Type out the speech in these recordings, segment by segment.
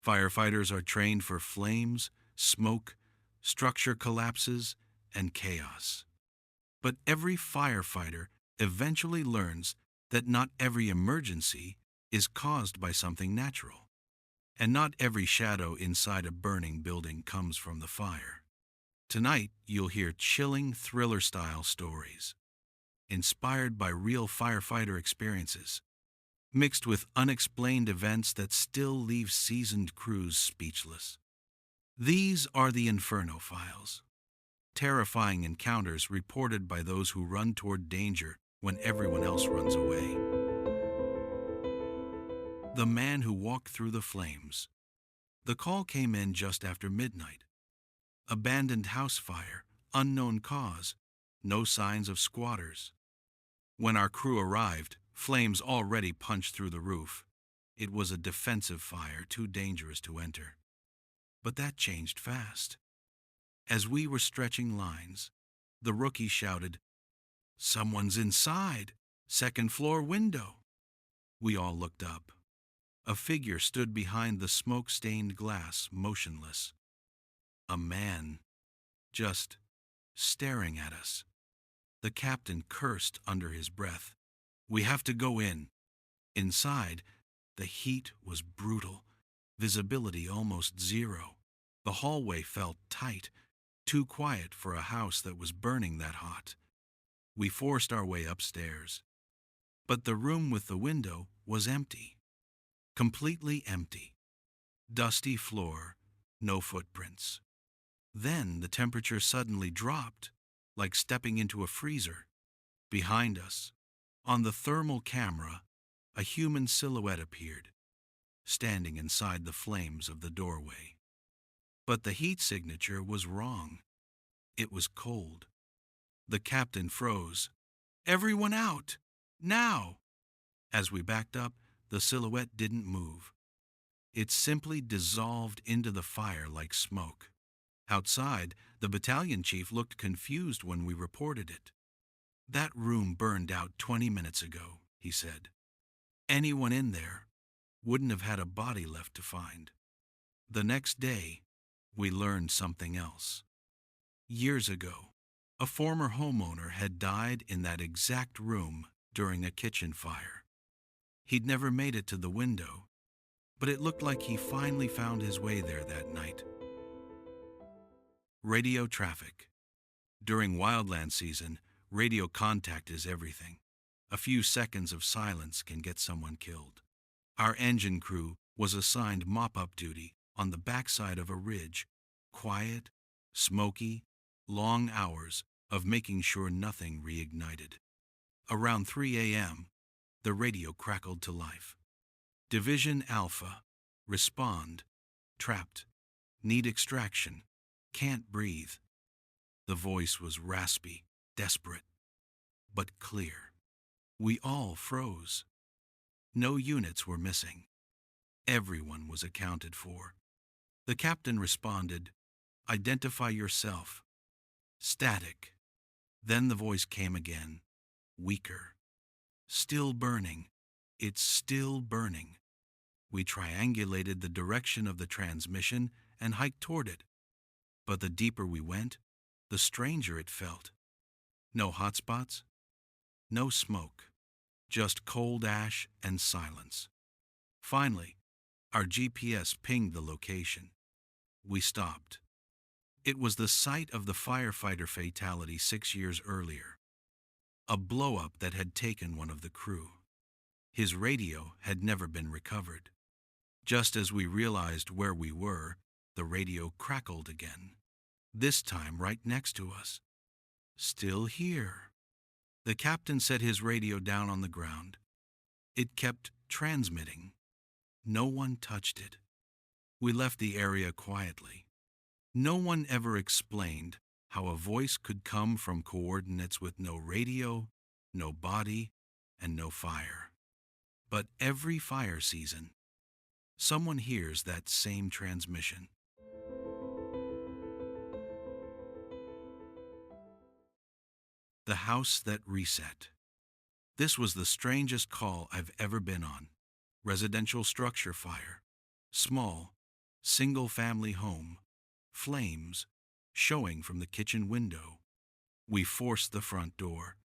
Firefighters are trained for flames, smoke, structure collapses, and chaos. But every firefighter eventually learns that not every emergency is caused by something natural, and not every shadow inside a burning building comes from the fire. Tonight, you'll hear chilling thriller-style stories, inspired by real firefighter experiences, mixed with unexplained events that still leave seasoned crews speechless. These are the Inferno Files, terrifying encounters reported by those who run toward danger when everyone else runs away. The man who walked through the flames. The call came in just after midnight. Abandoned house fire, unknown cause, no signs of squatters. When our crew arrived, flames already punched through the roof. It was a defensive fire too dangerous to enter. But that changed fast. As we were stretching lines, the rookie shouted, "Someone's inside! Second floor window!" We all looked up. A figure stood behind the smoke-stained glass, motionless. A man, just staring at us. The captain cursed under his breath. "We have to go in." Inside, the heat was brutal, visibility almost zero. The hallway felt tight, too quiet for a house that was burning that hot. We forced our way upstairs. But the room with the window was empty. Completely empty. Dusty floor, no footprints. Then the temperature suddenly dropped, like stepping into a freezer. Behind us, on the thermal camera, a human silhouette appeared, standing inside the flames of the doorway. But the heat signature was wrong. It was cold. The captain froze. "Everyone out! Now!" As we backed up, the silhouette didn't move. It simply dissolved into the fire like smoke. Outside, the battalion chief looked confused when we reported it. "That room burned out 20 minutes ago," he said. "Anyone in there wouldn't have had a body left to find." The next day, we learned something else. Years ago, a former homeowner had died in that exact room during a kitchen fire. He'd never made it to the window, but it looked like he finally found his way there that night. Radio traffic. During wildland season, radio contact is everything. A few seconds of silence can get someone killed. Our engine crew was assigned mop-up duty on the backside of a ridge. Quiet, smoky, long hours of making sure nothing reignited. Around 3 a.m., the radio crackled to life. "Division Alpha, respond. Trapped. Need extraction. Can't breathe." The voice was raspy, desperate, but clear. We all froze. No units were missing. Everyone was accounted for. The captain responded, "Identify yourself." Static. Then the voice came again, weaker. "Still burning. It's still burning." We triangulated the direction of the transmission and hiked toward it. But the deeper we went, the stranger it felt. No hotspots, no smoke, just cold ash and silence. Finally, our GPS pinged the location. We stopped. It was the site of the firefighter fatality 6 years earlier. A blow-up that had taken one of the crew. His radio had never been recovered. Just as we realized where we were, the radio crackled again. This time right next to us. "Still here." The captain set his radio down on the ground. It kept transmitting. No one touched it. We left the area quietly. No one ever explained how a voice could come from coordinates with no radio, no body, and no fire. But every fire season, someone hears that same transmission. The house that reset. This was the strangest call I've ever been on. Residential structure fire. Small, Single-family home. Flames showing from the kitchen window. We forced the front door.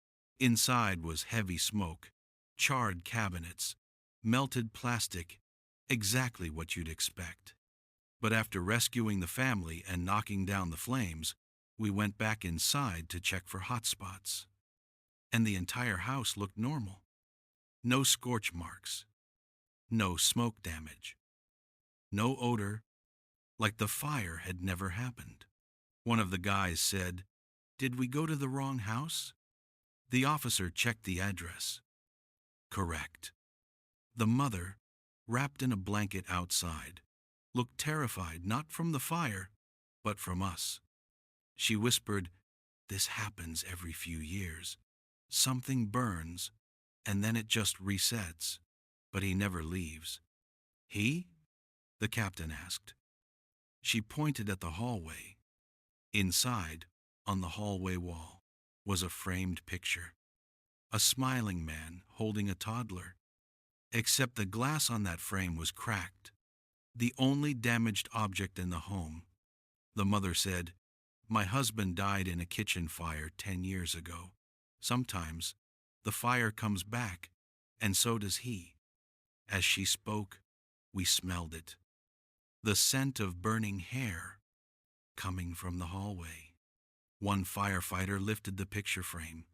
Inside was heavy smoke, charred cabinets, melted plastic, exactly what you'd expect. But after rescuing the family and knocking down the flames, we went back inside to check for hot spots. And the entire house looked normal. No scorch marks, no smoke damage, no odor, like the fire had never happened. One of the guys said, "Did we go to the wrong house?" The officer checked the address. Correct. The mother, wrapped in a blanket outside, looked terrified not from the fire, but from us. She whispered, "This happens every few years. Something burns, and then it just resets, but he never leaves." "He?" the captain asked. She pointed at the hallway. Inside, on the hallway wall, was a framed picture. A smiling man holding a toddler. Except the glass on that frame was cracked. The only damaged object in the home. The mother said, "My husband died in a kitchen fire 10 years ago. Sometimes the fire comes back, and so does he." As she spoke, we smelled it. The scent of burning hair coming from the hallway. One firefighter lifted the picture frame.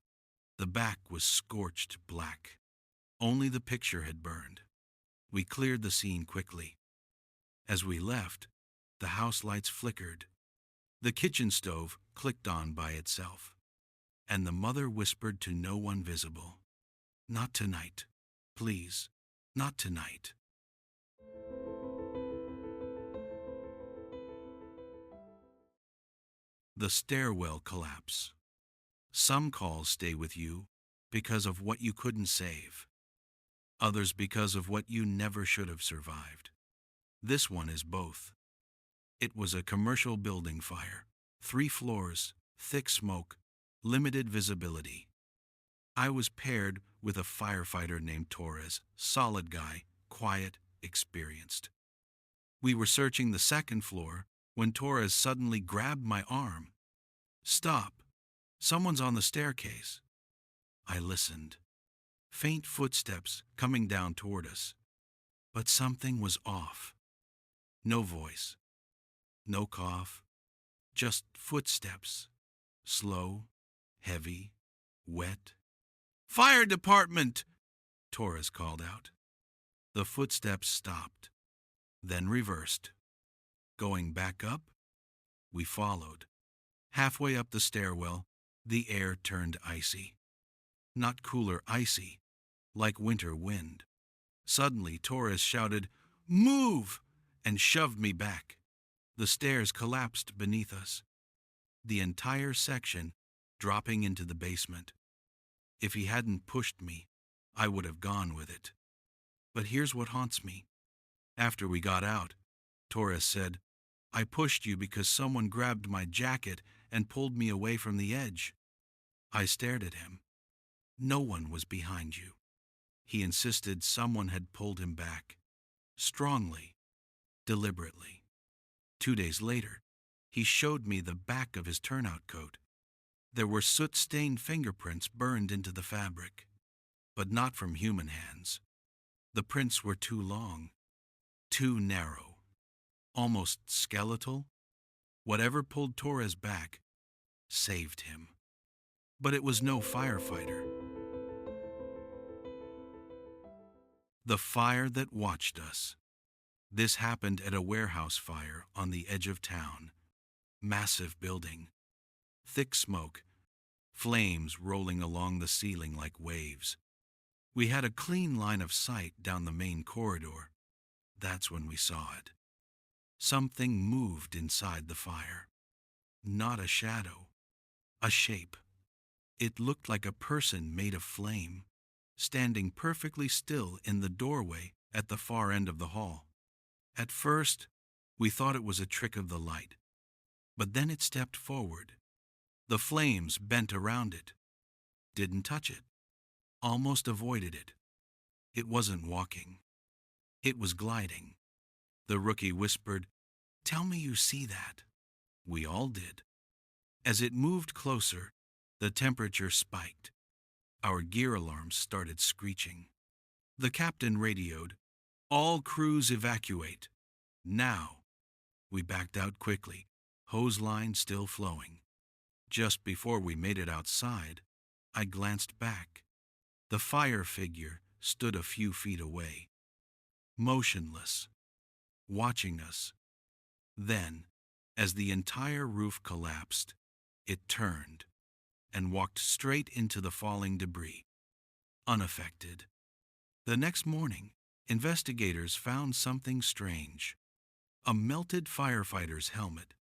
The back was scorched black. Only the picture had burned. We cleared the scene quickly. As we left, the house lights flickered. The kitchen stove clicked on by itself. And the mother whispered to no one visible, "Not tonight. Please, not tonight." The stairwell collapse. Some calls stay with you because of what you couldn't save. Others because of what you never should have survived. This one is both. It was a commercial building fire. 3 floors, thick smoke, limited visibility. I was paired with a firefighter named Torres, solid guy, quiet, experienced. We were searching the 2nd floor when Torres suddenly grabbed my arm. "Stop! Someone's on the staircase." I listened. Faint footsteps coming down toward us. But something was off. No voice. No cough. Just footsteps. Slow, heavy, wet. "Fire department!" Torres called out. The footsteps stopped, then reversed. Going back up, we followed. Halfway up the stairwell, the air turned icy. Not cooler, icy, like winter wind. Suddenly, Torres shouted, "Move!" and shoved me back. The stairs collapsed beneath us. The entire section dropping into the basement. If he hadn't pushed me, I would have gone with it. But here's what haunts me. After we got out, Torres said, "I pushed you because someone grabbed my jacket and pulled me away from the edge." I stared at him. "No one was behind you." He insisted someone had pulled him back. Strongly, deliberately. 2 days later, he showed me the back of his turnout coat. There were soot-stained fingerprints burned into the fabric, but not from human hands. The prints were too long, too narrow, almost skeletal. Whatever pulled Torres back saved him. But it was no firefighter. The fire that watched us. This happened at a warehouse fire on the edge of town. Massive building. Thick smoke. Flames rolling along the ceiling like waves. We had a clean line of sight down the main corridor. That's when we saw it. Something moved inside the fire. Not a shadow. A shape. It looked like a person made of flame, standing perfectly still in the doorway at the far end of the hall. At first, we thought it was a trick of the light, but then it stepped forward. The flames bent around it, didn't touch it, almost avoided it. It wasn't walking. It was gliding. The rookie whispered, Tell me you see that. We all did. As it moved closer, the temperature spiked. Our gear alarms started screeching. The captain radioed, "All crews evacuate. Now." We backed out quickly, hose line still flowing. Just before we made it outside, I glanced back. The fire figure stood a few feet away, motionless, watching us. Then, as the entire roof collapsed, it turned and walked straight into the falling debris, unaffected. The next morning, investigators found something strange. A melted firefighter's helmet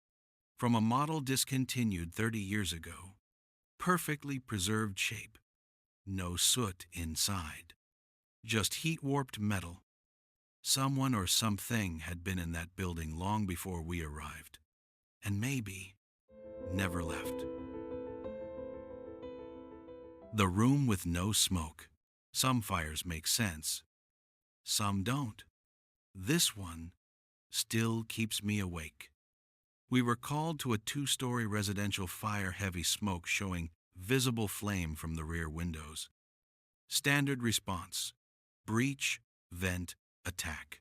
from a model discontinued 30 years ago. Perfectly preserved shape. No soot inside. Just heat-warped metal. Someone or something had been in that building long before we arrived. And maybe never left. The room with no smoke. Some fires make sense. Some don't. This one still keeps me awake. We were called to a 2-story residential fire, heavy smoke showing visible flame from the rear windows. Standard response: breach, vent, attack.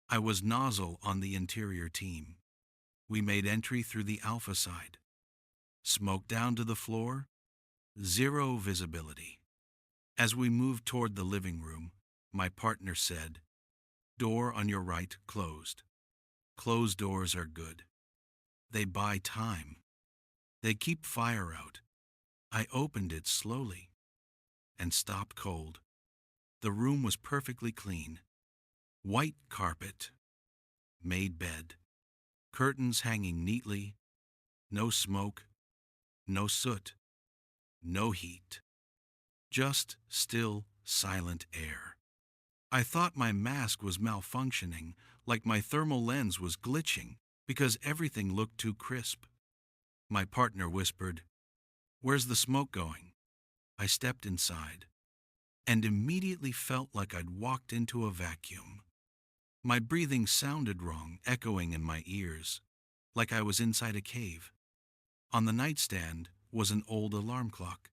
I was nozzle on the interior team. We made entry through the alpha side. Smoke down to the floor, zero visibility. As we moved toward the living room, my partner said, "Door on your right closed. Closed doors are good. They buy time. They keep fire out." I opened it slowly and stopped cold. The room was perfectly clean. White carpet, made bed, curtains hanging neatly, no smoke, no soot, no heat. Just still, silent air. I thought my mask was malfunctioning, like my thermal lens was glitching, because everything looked too crisp. My partner whispered, "Where's the smoke going?" I stepped inside and immediately felt like I'd walked into a vacuum. My breathing sounded wrong, echoing in my ears, like I was inside a cave. On the nightstand was an old alarm clock.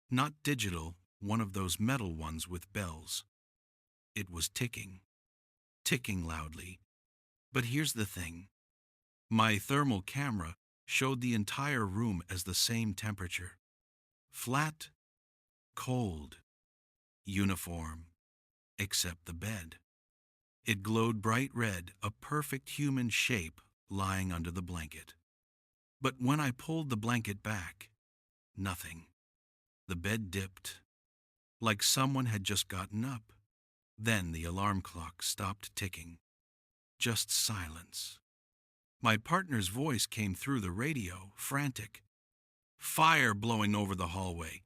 Not digital, one of those metal ones with bells. It was ticking loudly. But here's the thing. My thermal camera showed the entire room as the same temperature. Flat, cold, uniform, except the bed. It glowed bright red, a perfect human shape lying under the blanket. But when I pulled the blanket back, nothing. The bed dipped, like someone had just gotten up. Then the alarm clock stopped ticking. Just silence. My partner's voice came through the radio, frantic. "Fire blowing over the hallway.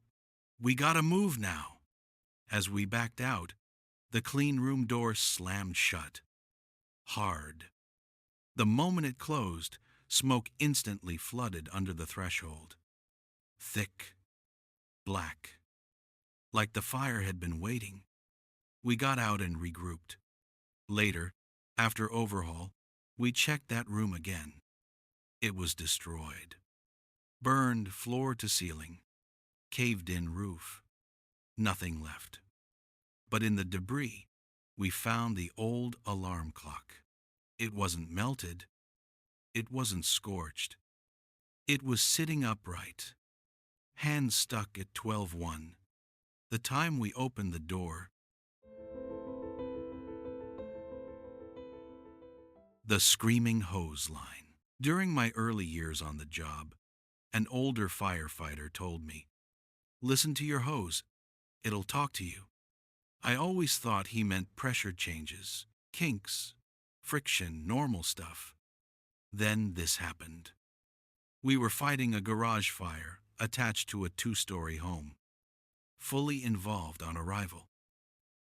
We gotta move now." As we backed out, the clean room door slammed shut. Hard. The moment it closed, smoke instantly flooded under the threshold. Thick. Black. Like the fire had been waiting. We got out and regrouped. Later, after overhaul, we checked that room again. It was destroyed. Burned floor to ceiling. Caved-in roof. Nothing left. But in the debris, we found the old alarm clock. It wasn't melted. It wasn't scorched. It was sitting upright, hands stuck at 12:01. The time we opened the door. The screaming hose line. During my early years on the job, an older firefighter told me, "Listen to your hose. It'll talk to you." I always thought he meant pressure changes, kinks, friction, normal stuff. Then this happened. We were fighting a garage fire attached to a 2-story home. Fully involved on arrival.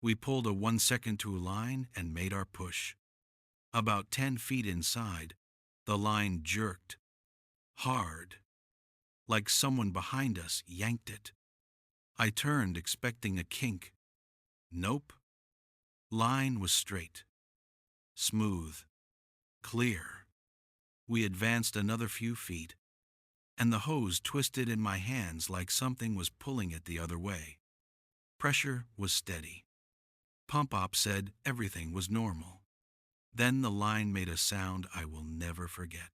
We pulled a 1-second through line and made our push. About 10 feet inside, the line jerked. Hard. Like someone behind us yanked it. I turned, expecting a kink. Nope. Line was straight. Smooth. Clear. We advanced another few feet, and the hose twisted in my hands like something was pulling it the other way. Pressure was steady. Pump Op said everything was normal. Then the line made a sound I will never forget.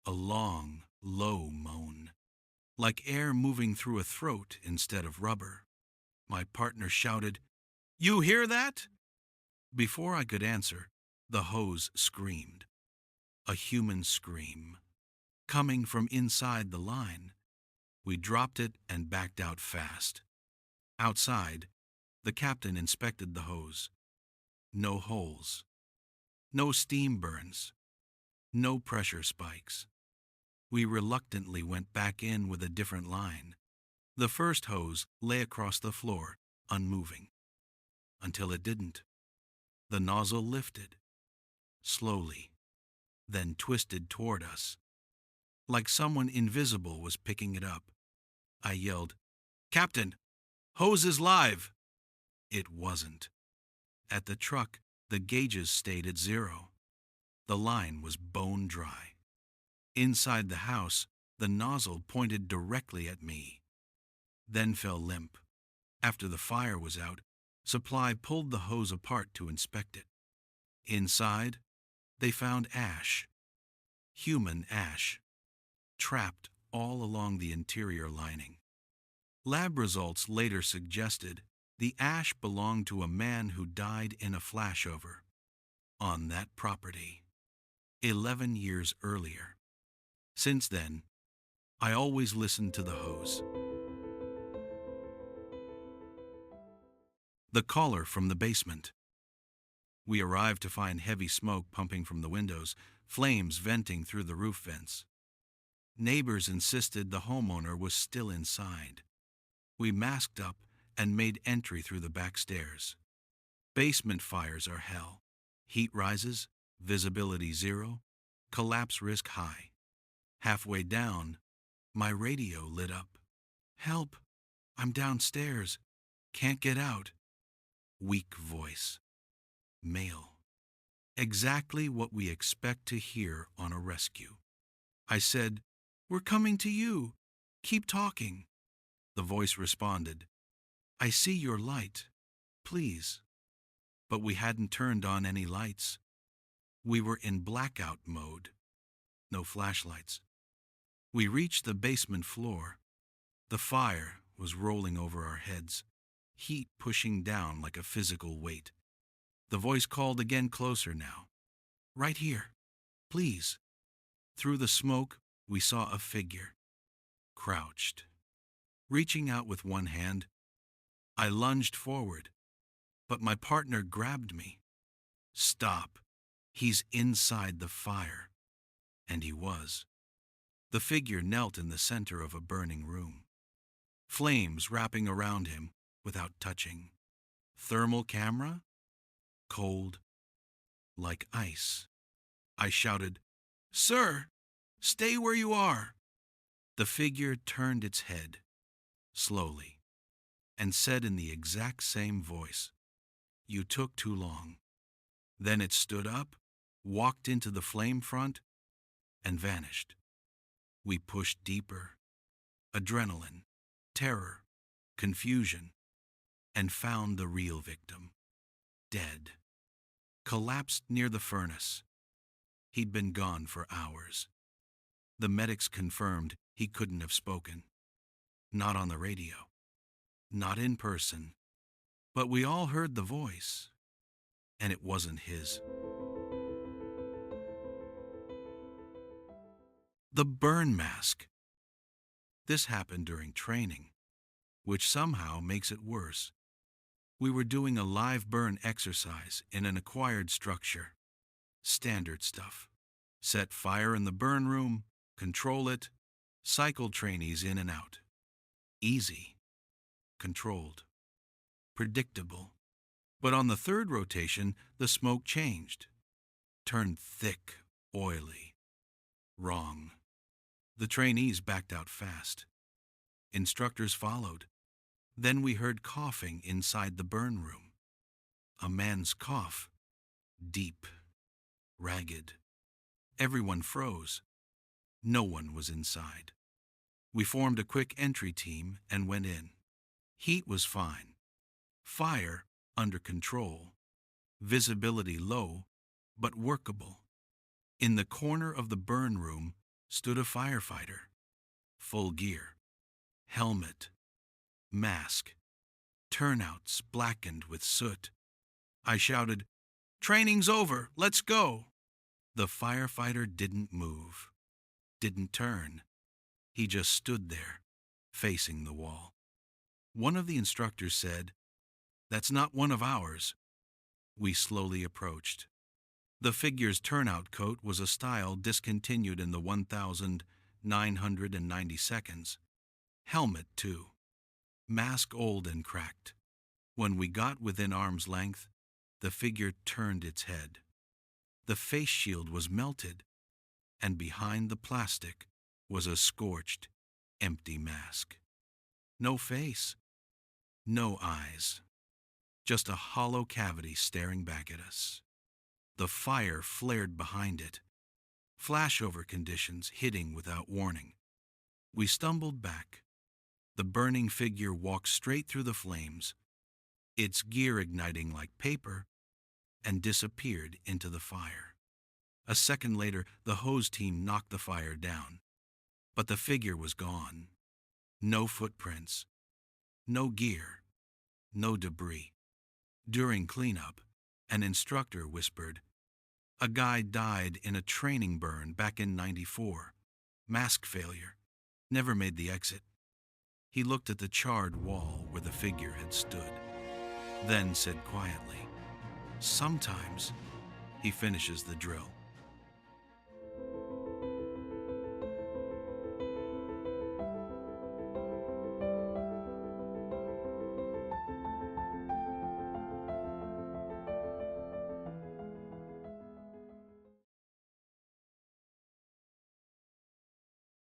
A long, low moan, like air moving through a throat instead of rubber. My partner shouted, "You hear that?" Before I could answer, the hose screamed. A human scream, coming from inside the line. We dropped it and backed out fast. Outside, the captain inspected the hose. No holes. No steam burns. No pressure spikes. We reluctantly went back in with a different line. The first hose lay across the floor, unmoving. Until it didn't. The nozzle lifted, slowly, then twisted toward us. Like someone invisible was picking it up. I yelled, "Captain, hose is live!" It wasn't. At the truck, the gauges stayed at 0. The line was bone dry. Inside the house, the nozzle pointed directly at me, then fell limp. After the fire was out, Supply pulled the hose apart to inspect it. Inside, they found ash, human ash, trapped all along the interior lining. Lab results later suggested the ash belonged to a man who died in a flashover on that property 11 years earlier. Since then, I always listened to the hose. The caller from the basement. We arrived to find heavy smoke pumping from the windows, flames venting through the roof vents. Neighbors insisted the homeowner was still inside. We masked up and made entry through the back stairs. Basement fires are hell. Heat rises, visibility 0, collapse risk high. Halfway down, my radio lit up. "Help! I'm downstairs. Can't get out." Weak voice. Male. Exactly what we expect to hear on a rescue. I said, "We're coming to you. Keep talking." The voice responded, "I see your light. Please." But we hadn't turned on any lights. We were in blackout mode. No flashlights. We reached the basement floor. The fire was rolling over our heads, heat pushing down like a physical weight. The voice called again, closer now. "Right here. Please." Through the smoke, we saw a figure. Crouched. Reaching out with one hand, I lunged forward, but my partner grabbed me. "Stop. He's inside the fire." And he was. The figure knelt in the center of a burning room. Flames wrapping around him without touching. Thermal camera? Cold. Like ice. I shouted, "Sir, stay where you are." The figure turned its head, slowly, and said in the exact same voice, "You took too long." Then it stood up, walked into the flame front, and vanished. We pushed deeper. Adrenaline, terror, confusion, and found the real victim. Dead. Collapsed near the furnace. He'd been gone for hours. The medics confirmed he couldn't have spoken. Not on the radio. Not in person. But we all heard the voice, and it wasn't his. The burn mask. This happened during training, which somehow makes it worse. We were doing a live burn exercise in an acquired structure. Standard stuff. Set fire in the burn room, control it, cycle trainees in and out. Easy. Controlled. Predictable. But on the third rotation, the smoke changed. Turned thick, oily. Wrong. The trainees backed out fast. Instructors followed. Then we heard coughing inside the burn room. A man's cough. Deep. Ragged. Everyone froze. No one was inside. We formed a quick entry team and went in. Heat was fine. Fire under control. Visibility low, but workable. In the corner of the burn room stood a firefighter. Full gear. Helmet. Mask. Turnouts blackened with soot. I shouted, "Training's over, let's go!" The firefighter didn't move, didn't turn. He just stood there, facing the wall. One of the instructors said, "That's not one of ours." We slowly approached. The figure's turnout coat was a style discontinued in the 1990 seconds. Helmet, too. Mask old and cracked. When we got within arm's length, the figure turned its head. The face shield was melted, and behind the plastic was a scorched, empty mask. No face, no eyes, just a hollow cavity staring back at us. The fire flared behind it, flashover conditions hitting without warning. We stumbled back. The burning figure walked straight through the flames, its gear igniting like paper, and disappeared into the fire. A second later, the hose team knocked the fire down, but the figure was gone. No footprints, no gear, no debris. During cleanup, an instructor whispered, "A guy died in a training burn back in '94. Mask failure. Never made the exit." He looked at the charred wall where the figure had stood, then said quietly, "Sometimes he finishes the drill."